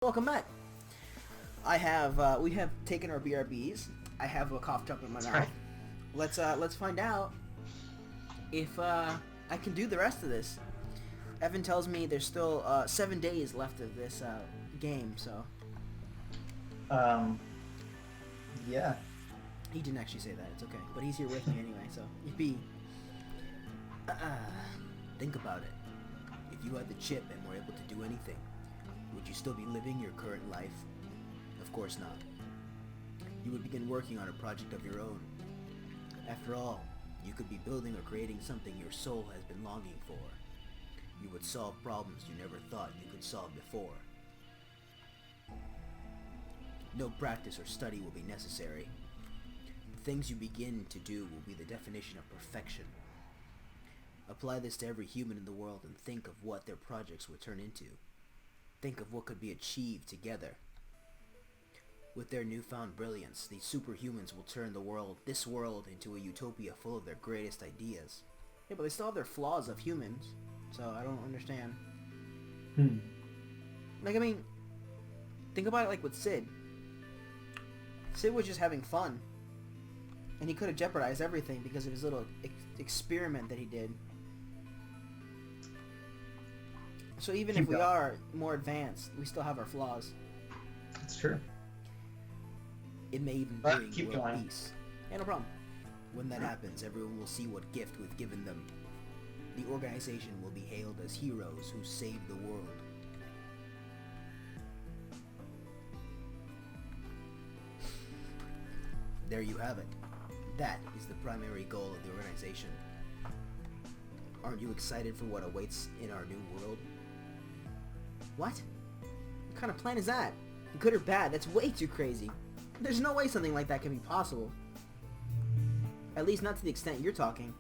Welcome back. We have taken our BRBs. I have a cough drop in my mouth. Let's find out if I can do the rest of this. Evan tells me there's still 7 days left of this game, so. Yeah. He didn't actually say that. It's okay, but he's here with me anyway, so yippee. Think about it. If you had the chip and were able to do anything, would you still be living your current life? Of course not. You would begin working on a project of your own. After all, you could be building or creating something your soul has been longing for. You would solve problems you never thought you could solve before. No practice or study will be necessary. The things you begin to do will be the definition of perfection. Apply this to every human in the world and think of what their projects would turn into. Think of what could be achieved together. With their newfound brilliance, these superhumans will turn this world into a utopia full of their greatest ideas. Yeah, but they still have their flaws of humans, so I don't understand. Like, I mean, think about it like with Sid. Sid was just having fun. And he could have jeopardized everything because of his little experiment that he did. So even if we are more advanced, we still have our flaws. That's true. It may even bring world peace. Yeah, no problem. When that happens, everyone will see what gift we've given them. The organization will be hailed as heroes who saved the world. There you have it. That is the primary goal of the organization. Aren't you excited for what awaits in our new world? What? What kind of plan is that? Good or bad? That's way too crazy. There's no way something like that can be possible. At least not to the extent you're talking.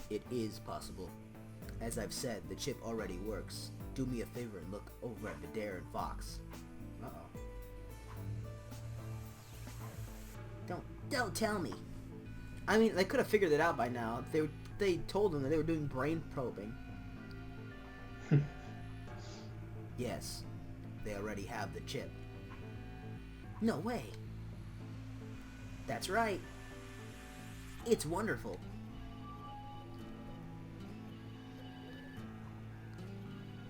It is possible. As I've said, the chip already works. Do me a favor and look over at Vidaire and Vox. Uh-oh. Don't tell me. I mean, they could have figured it out by now. They told them that they were doing brain probing. Yes, they already have the chip. No way. That's right. It's wonderful.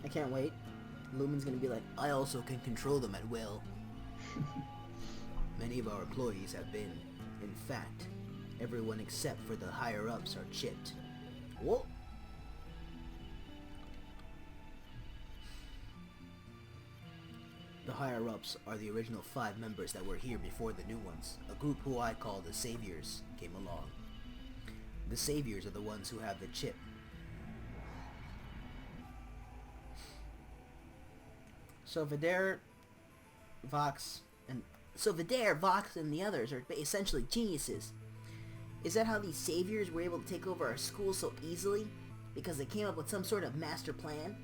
I can't wait. Lumen's gonna be like, I also can control them at will. Many of our employees have been. In fact, everyone except for the higher-ups are chipped. Whoa! The higher-ups are the original 5 members that were here before the new ones. A group who I call the Saviors came along. The Saviors are the ones who have the chip. So Vidaire, Vox, and the others are essentially geniuses. Is that how these saviors were able to take over our school so easily? Because they came up with some sort of master plan?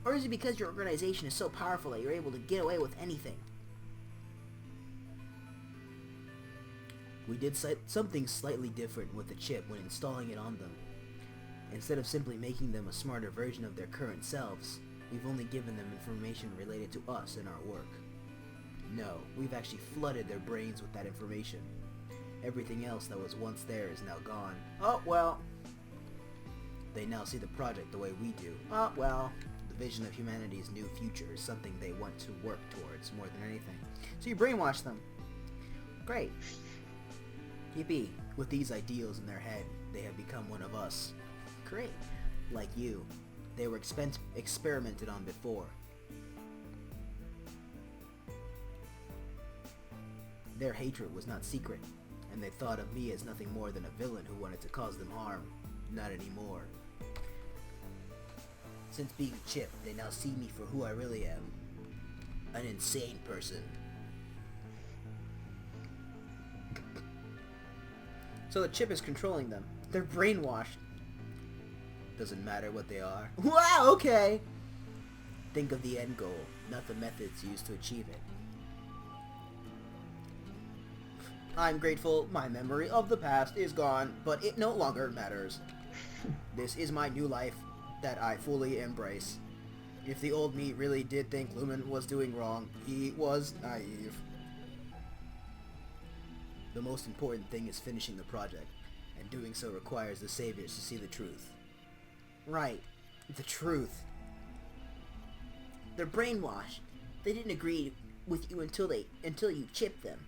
Or is it because your organization is so powerful that you're able to get away with anything? We did something slightly different with the chip when installing it on them. Instead of simply making them a smarter version of their current selves, we've only given them information related to us and our work. No, we've actually flooded their brains with that information. Everything else that was once there is now gone. Oh, well. They now see the project the way we do. Oh, well. The vision of humanity's new future is something they want to work towards more than anything. So you brainwash them. Great. Yippee. With these ideals in their head, they have become one of us. Great. Like you. They were experimented on before. Their hatred was not secret, and they thought of me as nothing more than a villain who wanted to cause them harm. Not anymore. Since being a chip, they now see me for who I really am. An insane person. So the chip is controlling them. They're brainwashed. Doesn't matter what they are. Wow, okay! Think of the end goal, not the methods used to achieve it. I'm grateful my memory of the past is gone, but it no longer matters. This is my new life that I fully embrace. If the old me really did think Lumen was doing wrong, he was naive. The most important thing is finishing the project, and doing so requires the Saviors to see the truth. Right. The truth. They're brainwashed. They didn't agree with you until you chipped them.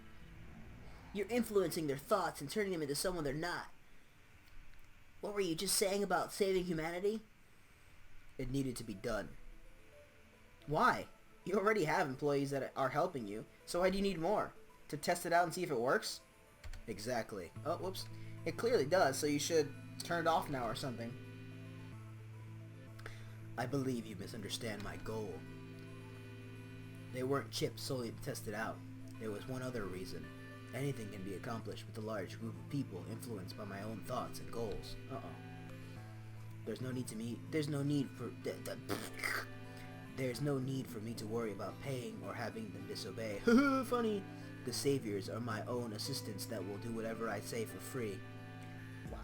You're influencing their thoughts and turning them into someone they're not. What were you just saying about saving humanity? It needed to be done. Why? You already have employees that are helping you, so why do you need more? To test it out and see if it works? Exactly. Oh, whoops. It clearly does, so you should turn it off now or something. I believe you misunderstand my goal. They weren't chipped solely to test it out. There was one other reason. Anything can be accomplished with a large group of people influenced by my own thoughts and goals. There's no need for me to worry about paying or having them disobey. Funny. The Saviors are my own assistants that will do whatever I say for free. Wow.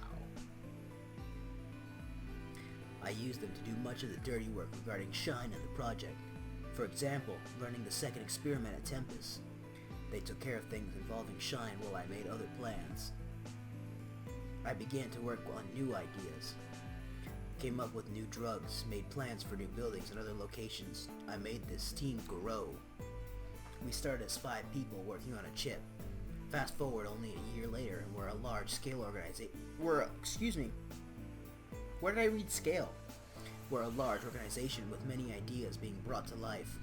I use them to do much of the dirty work regarding Shine and the project. For example, running the second experiment at Tempest. They took care of things involving Shine while I made other plans. I began to work on new ideas. Came up with new drugs, made plans for new buildings and other locations. I made this team grow. We started as 5 people working on a chip. Fast forward only a year later, and we're a large-scale organization. Where did I read scale? We're a large organization with many ideas being brought to life.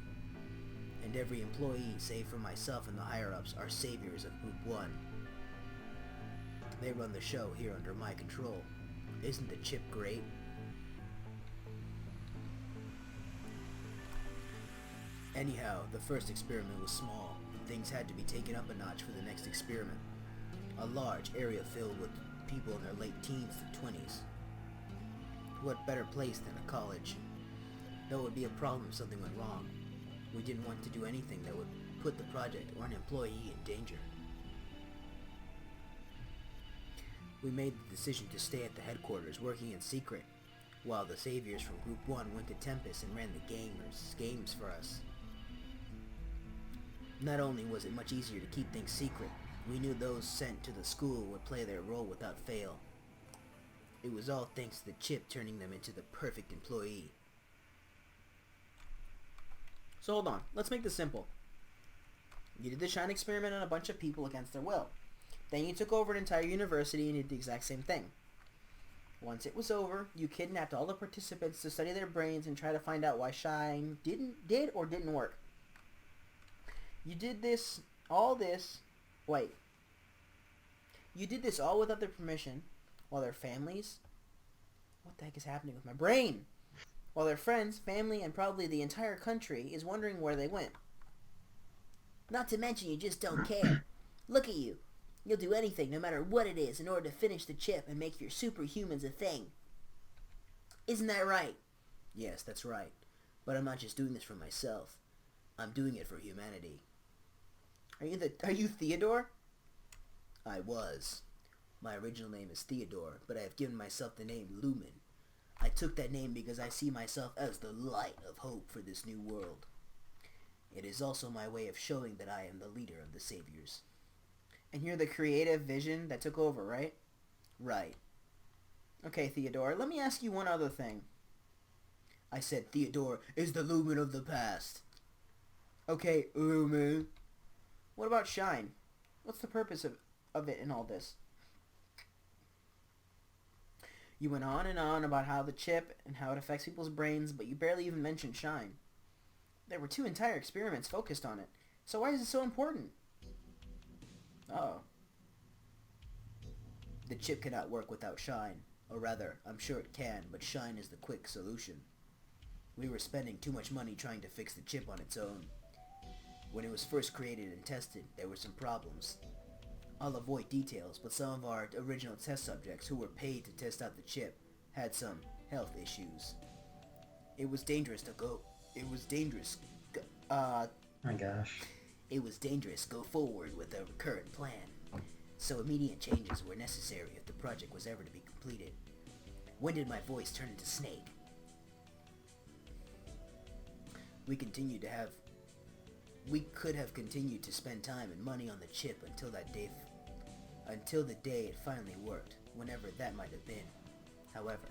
And every employee, save for myself and the higher-ups, are saviors of Group 1. They run the show here under my control. Isn't the chip great? Anyhow, the first experiment was small, and things had to be taken up a notch for the next experiment. A large area filled with people in their late teens to 20s. What better place than a college? Though it would be a problem if something went wrong. We didn't want to do anything that would put the project or an employee in danger. We made the decision to stay at the headquarters, working in secret, while the saviors from Group 1 went to Tempest and ran the games for us. Not only was it much easier to keep things secret, we knew those sent to the school would play their role without fail. It was all thanks to the chip turning them into the perfect employee. So hold on, let's make this simple. You did the Shine experiment on a bunch of people against their will. Then you took over an entire university and did the exact same thing. Once it was over, you kidnapped all the participants to study their brains and try to find out why Shine did or didn't work. You did this all without their permission, while their families... What the heck is happening with my brain? While their friends, family, and probably the entire country is wondering where they went. Not to mention you just don't care. Look at you. You'll do anything, no matter what it is, in order to finish the chip and make your superhumans a thing. Isn't that right? Yes, that's right. But I'm not just doing this for myself. I'm doing it for humanity. Are you Theodore? I was. My original name is Theodore, but I have given myself the name Lumen. I took that name because I see myself as the light of hope for this new world. It is also my way of showing that I am the leader of the Saviors. And you're the creative vision that took over, right? Right. Okay, Theodore, let me ask you one other thing. I said Theodore is the Lumen of the past. Okay, Lumen. What about Shine? What's the purpose of it in all this? You went on and on about how the chip and how it affects people's brains, but you barely even mentioned Shine. There were 2 entire experiments focused on it. So why is it so important? Uh-oh. The chip cannot work without Shine. Or rather, I'm sure it can, but Shine is the quick solution. We were spending too much money trying to fix the chip on its own. When it was first created and tested, there were some problems. I'll avoid details, but some of our original test subjects who were paid to test out the chip had some health issues. It was dangerous. My gosh. It was dangerous to go forward with a current plan, so immediate changes were necessary if the project was ever to be completed. When did my voice turn into Snake? We continued to have... We could have continued to spend time and money on the chip until that day... until the day it finally worked, whenever that might have been. However,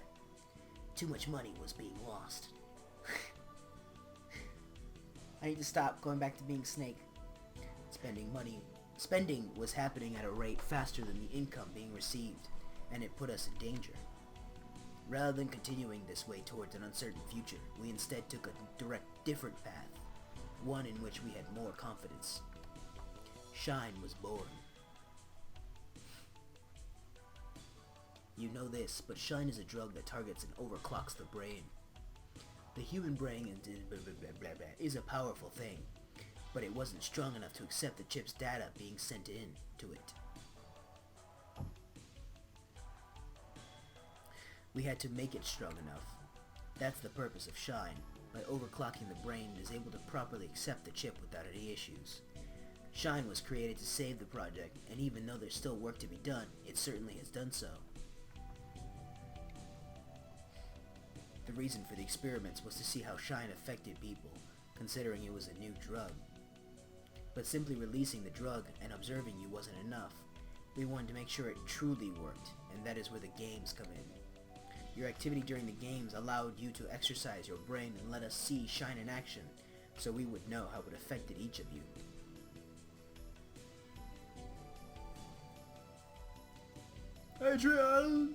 too much money was being lost. I need to stop going back to being Snake. Spending was happening at a rate faster than the income being received, and it put us in danger. Rather than continuing this way towards an uncertain future, we instead took a different path, one in which we had more confidence. Shine was born. You know this, but Shine is a drug that targets and overclocks the brain. The human brain is a powerful thing, but it wasn't strong enough to accept the chip's data being sent in to it. We had to make it strong enough. That's the purpose of Shine. By overclocking the brain, it is able to properly accept the chip without any issues. Shine was created to save the project, and even though there's still work to be done, it certainly has done so. The reason for the experiments was to see how Shine affected people, considering it was a new drug. But simply releasing the drug and observing you wasn't enough. We wanted to make sure it truly worked, and that is where the games come in. Your activity during the games allowed you to exercise your brain and let us see Shine in action, so we would know how it affected each of you. Adrian!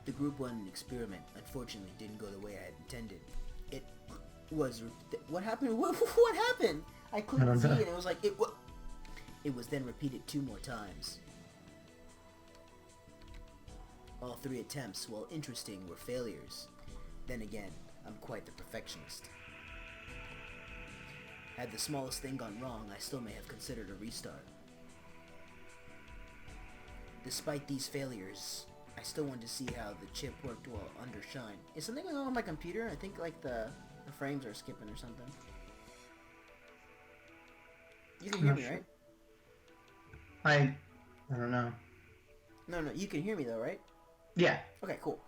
The Group 1 experiment unfortunately didn't go the way I had intended. It was... What happened? What happened? I couldn't see it, and it was like... It was then repeated 2 more times. All 3 attempts, while interesting, were failures. Then again, I'm quite the perfectionist. Had the smallest thing gone wrong, I still may have considered a restart. Despite these failures, I still wanted to see how the chip worked well under Shine. Is something going on with my computer? I think like the frames are skipping or something. You can hear me, right? I don't know. No, you can hear me though, right? Yeah. Okay, cool.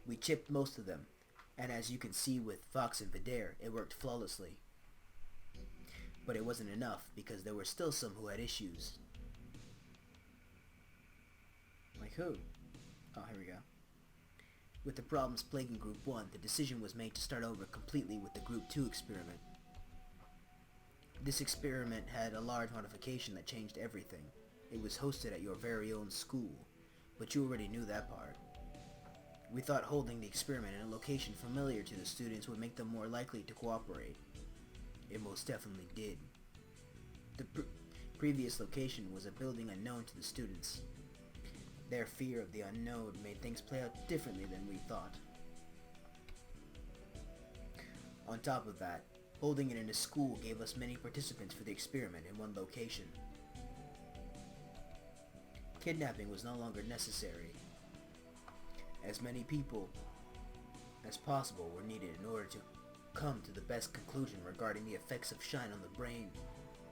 We chipped most of them, and as you can see with Fox and Vidaire, it worked flawlessly. But it wasn't enough, because there were still some who had issues. Like who? Oh, here we go. With the problems plaguing Group 1, the decision was made to start over completely with the Group 2 experiment. This experiment had a large modification that changed everything. It was hosted at your very own school, but you already knew that part. We thought holding the experiment in a location familiar to the students would make them more likely to cooperate. It most definitely did. The previous location was a building unknown to the students. Their fear of the unknown made things play out differently than we thought. On top of that, holding it in a school gave us many participants for the experiment in one location. Kidnapping was no longer necessary, as many people as possible were needed in order to come to the best conclusion regarding the effects of Shine on the brain,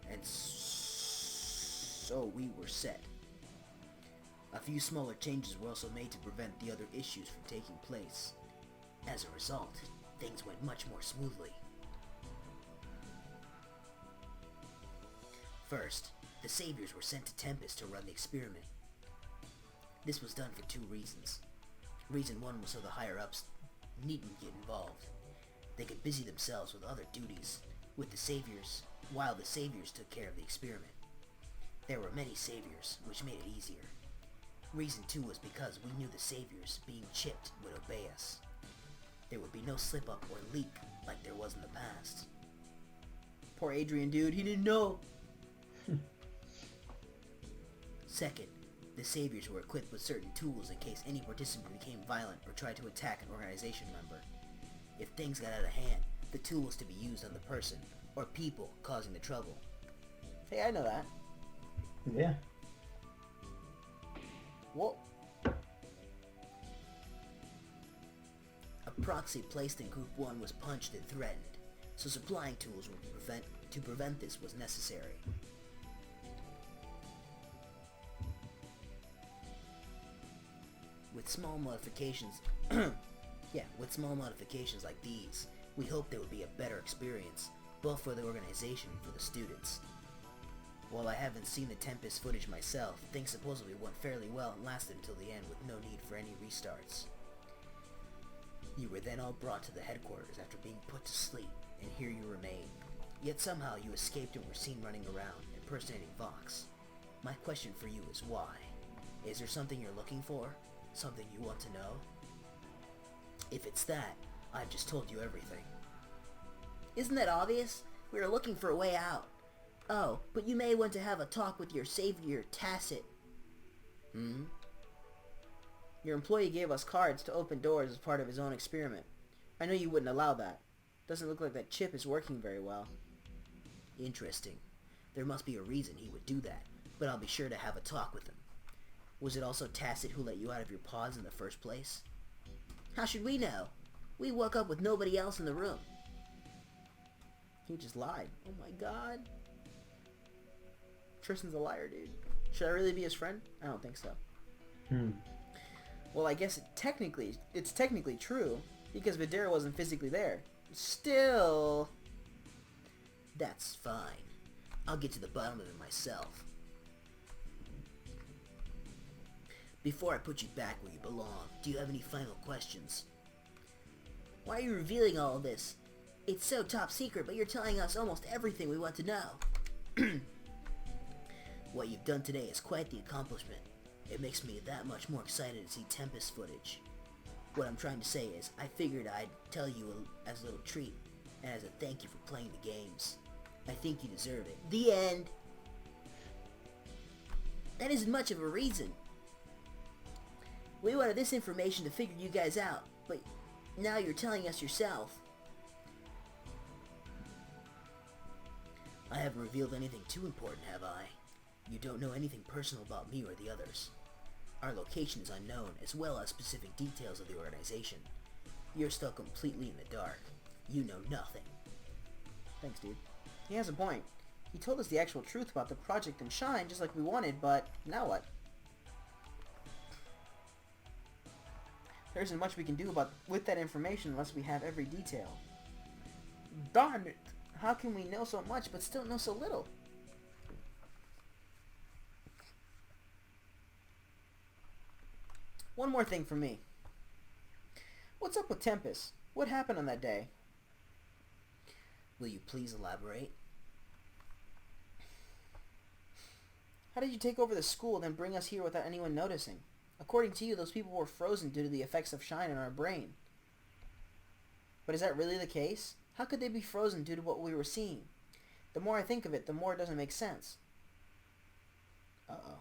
and so we were set. A few smaller changes were also made to prevent the other issues from taking place. As a result, things went much more smoothly. First, the Saviors were sent to Tempest to run the experiment. This was done for 2 reasons. Reason 1 was so the higher-ups needn't get involved. They could busy themselves with other duties, with the Saviors, while the Saviors took care of the experiment. There were many Saviors, which made it easier. Reason 2 was because we knew the Saviors, being chipped, would obey us. There would be no slip-up or leak like there was in the past. Poor Adrian, dude, he didn't know! Second, the Saviors were equipped with certain tools in case any participant became violent or tried to attack an organization member. If things got out of hand, the tool was to be used on the person, or people, causing the trouble. Hey, I know that. Yeah. What? A proxy placed in Group 1 was punched and threatened, so supplying tools to prevent this was necessary. With small modifications, Yeah, with small modifications like these, we hoped it would be a better experience, both for the organization and for the students. While I haven't seen the Tempest footage myself, things supposedly went fairly well and lasted until the end with no need for any restarts. You were then all brought to the headquarters after being put to sleep, and here you remain. Yet somehow you escaped and were seen running around, impersonating Vox. My question for you is why? Is there something you're looking for? Something you want to know? If it's that, I've just told you everything. Isn't that obvious? We are looking for a way out. Oh, but you may want to have a talk with your savior, Tacit. Your employee gave us cards to open doors as part of his own experiment. I know you wouldn't allow that. Doesn't look like that chip is working very well. Interesting. There must be a reason he would do that, but I'll be sure to have a talk with him. Was it also Tacit who let you out of your pods in the first place? How should we know? We woke up with nobody else in the room. He just lied. Oh my god. Tristan's a liar, dude. Should I really be his friend? I don't think so. Well, I guess it's technically true, because Videra wasn't physically there. Still... That's fine. I'll get to the bottom of it myself. Before I put you back where you belong, do you have any final questions? Why are you revealing all of this? It's so top secret, but you're telling us almost everything we want to know. What you've done today is quite the accomplishment. It makes me that much more excited to see Tempest footage. What I'm trying to say is, I figured I'd tell you as a little treat, and as a thank you for playing the games. I think you deserve it. The end! That isn't much of a reason. We wanted this information to figure you guys out, but now you're telling us yourself. I haven't revealed anything too important, have I? You don't know anything personal about me or the others. Our location is unknown, as well as specific details of the organization. You're still completely in the dark. You know nothing. Thanks, dude. He has a point. He told us the actual truth about the project and Shine, just like we wanted, but now what? There isn't much we can do with that information unless we have every detail. Darn it! How can we know so much but still know so little? One more thing for me. What's up with Tempest? What happened on that day? Will you please elaborate? How did you take over the school, then bring us here without anyone noticing? According to you, those people were frozen due to the effects of Shine in our brain. But is that really the case? How could they be frozen due to what we were seeing? The more I think of it, the more it doesn't make sense. Uh-oh.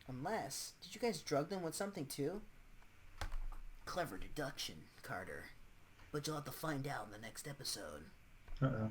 Unless, did you guys drug them with something too? Clever deduction, Carter. But you'll have to find out in the next episode. Uh-oh.